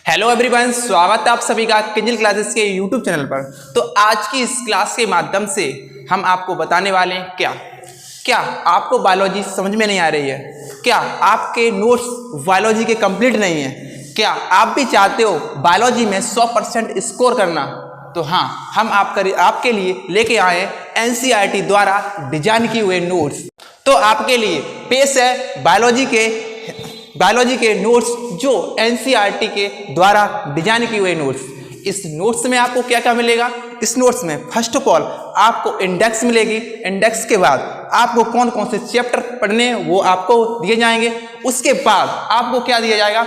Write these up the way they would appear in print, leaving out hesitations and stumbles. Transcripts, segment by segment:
Hello everyone, स्वागत है आप सभी का किंजल क्लासेस के यूट्यूब चैनल पर। तो आज की इस क्लास के माध्यम से हम आपको बताने वाले हैं क्या आपको बायोलॉजी समझ में नहीं आ रही है? क्या आपके नोट्स बायोलॉजी के कंप्लीट नहीं है? क्या आप भी चाहते हो बायोलॉजी में 100% स्कोर करना? तो हाँ, हम आपके लिए लेके आए एनसीईआरटी द्वारा डिजाइन किए हुए नोट्स। तो आपके लिए पेश है बायोलॉजी के नोट्स जो एनसीईआरटी के द्वारा डिजाइन किए हुए नोट्स। इस नोट्स में आपको क्या क्या मिलेगा? इस नोट्स में फर्स्ट ऑफ ऑल आपको इंडेक्स मिलेगी। इंडेक्स के बाद आपको कौन कौन से चैप्टर पढ़ने हैं वो आपको दिए जाएंगे। उसके बाद आपको क्या दिया जाएगा?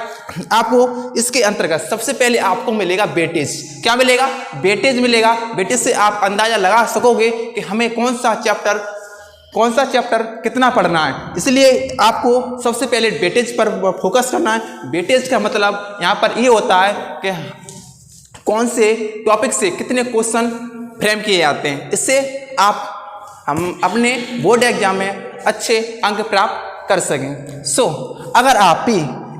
आपको इसके अंतर्गत सबसे पहले आपको मिलेगा वेटेज। क्या मिलेगा? वेटेज मिलेगा। वेटेज से आप अंदाजा लगा सकोगे कि हमें कौन सा चैप्टर कितना पढ़ना है। इसलिए आपको सबसे पहले वेटेज पर फोकस करना है। वेटेज का मतलब यहाँ पर ये होता है कि कौन से टॉपिक से कितने क्वेश्चन फ्रेम किए जाते हैं। इससे हम अपने बोर्ड एग्जाम में अच्छे अंक प्राप्त कर सकें। अगर आप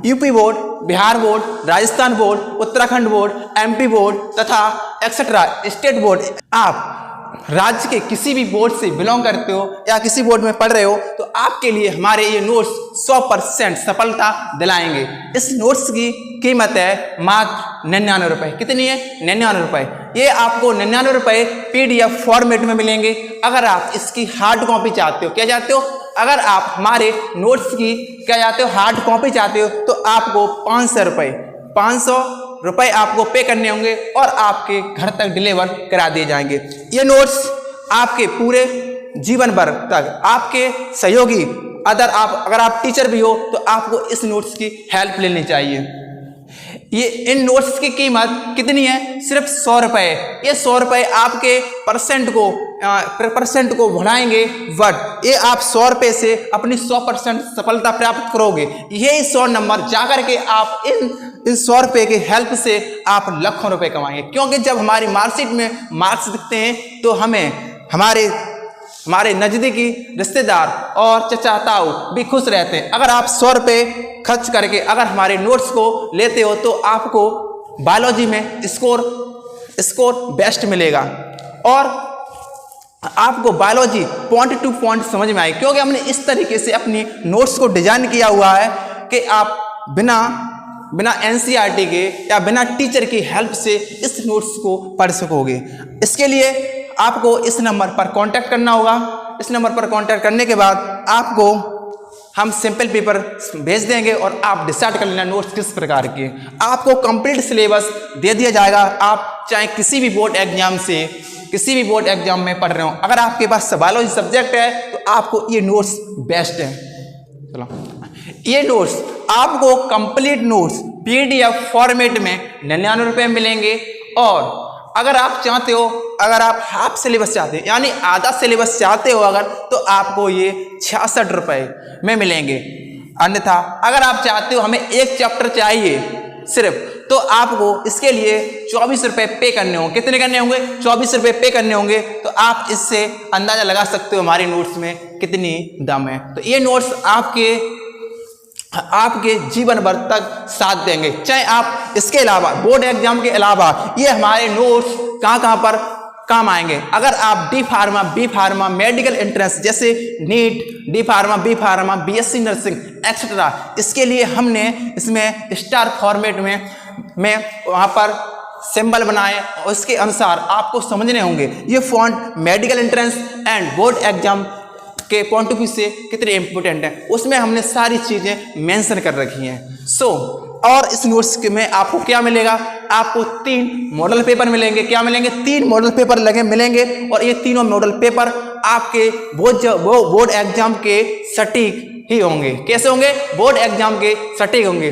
UP board, Bihar board, Rajasthan board, Uttarakhand board, MP board तथा एक्सेट्रा स्टेट बोर्ड, आप राज्य के किसी भी बोर्ड से बिलोंग करते हो या किसी बोर्ड में पढ़ रहे हो, तो आपके लिए हमारे ये नोट्स 100% सफलता दिलाएंगे। इस नोट्स की कीमत है मात्र 99 रुपये। कितनी है? 99 रुपये। ये आपको 99 रुपये PDF फॉर्मेट में मिलेंगे। अगर आप इसकी हार्ड कॉपी चाहते हो, क्या चाहते हो? अगर आप हमारे नोट्स की क्या चाहते हो, हार्ड कॉपी चाहते हो, तो आपको 500 रुपए आपको पे करने होंगे और आपके घर तक डिलीवर करा दिए जाएंगे। ये नोट्स आपके पूरे जीवन भर तक आपके सहयोगी अगर आप टीचर भी हो तो आपको इस नोट्स की हेल्प लेनी चाहिए। ये इन नोट्स की कीमत कितनी है? सिर्फ 100 रुपये। ये 100 रुपये आपके परसेंट को बढ़ाएंगे, बट ये आप 100 रुपये से अपनी 100% सफलता प्राप्त करोगे। यही 100 नंबर जाकर के आप इन 100 रुपये की हेल्प से आप लाखों रुपए कमाएंगे। क्योंकि जब हमारी मार्कशीट में मार्क्स दिखते हैं तो हमारे नज़दीकी रिश्तेदार और चचा ताऊ भी खुश रहते हैं। अगर आप 100 रुपये खर्च करके अगर हमारे नोट्स को लेते हो तो आपको बायोलॉजी में स्कोर बेस्ट मिलेगा और आपको बायोलॉजी पॉइंट टू पॉइंट समझ में आए। क्योंकि हमने इस तरीके से अपनी नोट्स को डिजाइन किया हुआ है कि आप बिना एनसीईआरटी के या बिना टीचर की हेल्प से इस नोट्स को पढ़ सकोगे। इसके लिए आपको इस नंबर पर कांटेक्ट करना होगा। इस नंबर पर कांटेक्ट करने के बाद आपको हम सैंपल पेपर भेज देंगे और आप डिसाइड कर लेना नोट्स किस प्रकार के। आपको कंप्लीट सिलेबस दे दिया जाएगा। आप चाहे किसी भी बोर्ड एग्जाम में पढ़ रहे हो, अगर आपके पास बायोलॉजी सब्जेक्ट है तो आपको ये नोट्स बेस्ट है। चलो, ये नोट्स आपको कंप्लीट नोट्स PDF फॉर्मेट में 99 रुपये मिलेंगे। और अगर आप हाफ सिलेबस चाहते हैं यानी आधा सिलेबस चाहते हो तो आपको ये 66 रुपये में मिलेंगे। अन्यथा अगर आप चाहते हो हमें एक चैप्टर चाहिए सिर्फ, तो आपको इसके लिए 24 रुपये पे करने होंगे। कितने करने होंगे? 24 रुपये पे करने होंगे। तो आप इससे अंदाजा लगा सकते हो हमारी नोट्स में कितनी दाम है। तो ये नोट्स आपके जीवन भर तक साथ देंगे। चाहे आप इसके अलावा बोर्ड एग्जाम के अलावा ये हमारे नोट्स कहाँ पर काम आएंगे। अगर आप डी फार्मा, मेडिकल एंट्रेंस जैसे NEET, D pharma, B pharma, BSc nursing etcetera, इसके लिए हमने इसमें स्टार फॉर्मेट में वहाँ पर सिंबल बनाए और इसके अनुसार आपको समझने होंगे ये font medical entrance and board exam के पॉइंट ऑफ व्यू से कितने इंपॉर्टेंट है, उसमें हमने सारी चीजें मेंशन कर रखी हैं। और इस नोट्स में आपको क्या मिलेगा? आपको 3 मॉडल पेपर मिलेंगे। क्या मिलेंगे? 3 मॉडल पेपर मिलेंगे और ये तीनों मॉडल पेपर आपके बोर्ड एग्जाम के सटीक ही होंगे। कैसे होंगे? बोर्ड एग्जाम के सटीक होंगे।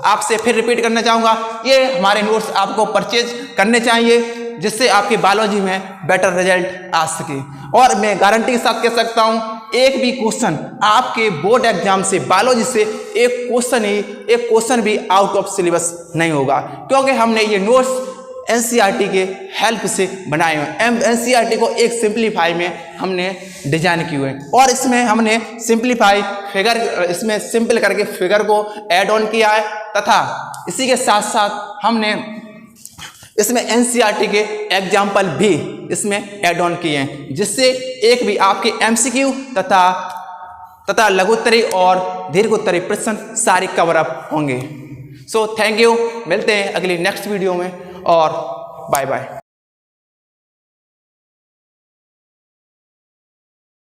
आपसे फिर रिपीट करना चाहूँगा, ये हमारे नोट्स आपको परचेज करने चाहिए जिससे आपकी बायोलॉजी में बेटर रिजल्ट आ सके। और मैं गारंटी के साथ कह सकता हूँ एक भी क्वेश्चन आपके बोर्ड एग्जाम से बायोलॉजी से एक क्वेश्चन भी आउट ऑफ सिलेबस नहीं होगा। क्योंकि हमने ये नोट्स एनसीईआरटी के हेल्प से बनाए हुए। एनसीईआरटी को एक सिंप्लीफाई में हमने डिजाइन किए हुए और इसमें हमने सिंप्लीफाई फिगर, इसमें सिंपल करके फिगर को ऐड ऑन किया है तथा इसी के साथ साथ हमने इसमें एनसीईआरटी के एग्जाम्पल भी इसमें ऐड ऑन किए हैं, जिससे एक भी आपके एमसीक्यू तथा लघुत्तरी और दीर्घोत्तरी प्रश्न सारे कवर अप होंगे। सो थैंक यू, मिलते हैं अगली नेक्स्ट वीडियो में और बाय बाय।